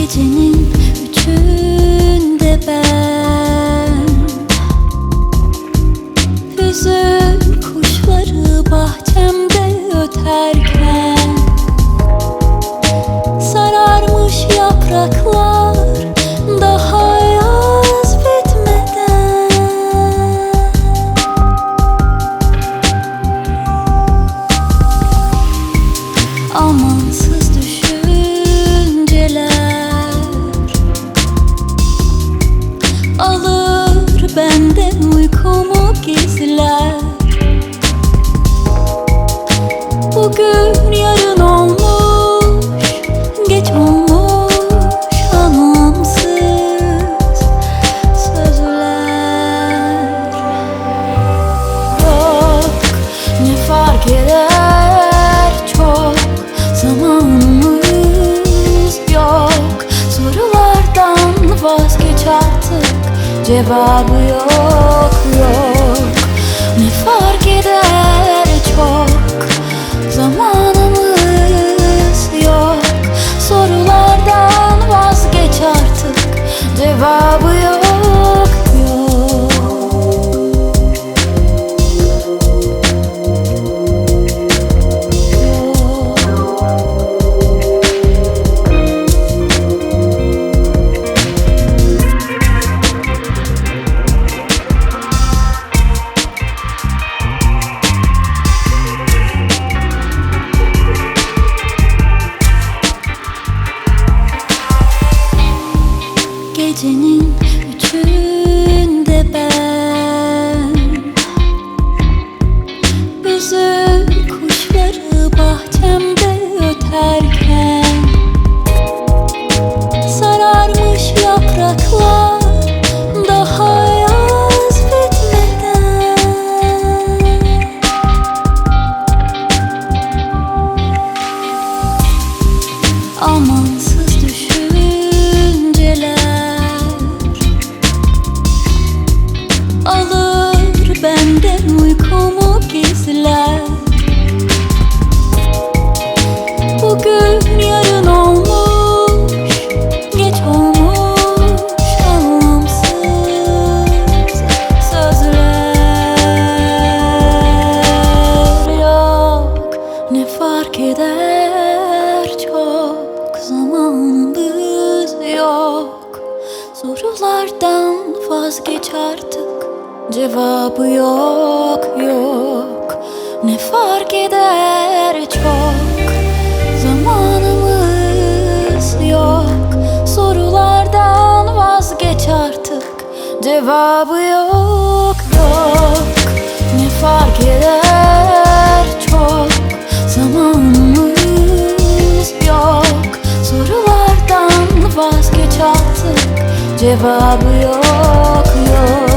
Gecenin üçünde ben hüzün kuşları bahçemde öterken sararmış yapraklar daha yaz bitmeden amansız alır benden uykumu gizler. Bugün yarın olmuş, geç olmuş anlamsız sözler. Yok, ne fark eder çok, zamanımız yok. Sorulardan vazgeç artık, cevabı yok yok. Ne fark eder çok, zamanımız yok. Sorulardan vazgeç artık, cevabı yok yok. Gecenin üçünde ben hüzün kuşları bahçemde öterken sararmış yapraklar daha yaz bitmeden amansız alır benden uykumu gizler. Bugün yarın olmuş, geç olmuş anlamsız sözler. Yok, ne fark eder çok, zamanımız yok. Sorulardan vazgeç artık, cevabı yok yok. Ne fark eder çok, zamanımız yok. Sorulardan vazgeç artık, cevabı yok yok. Ne fark eder çok, zamanımız yok. Sorulardan vazgeç artık, cevabı yok yok.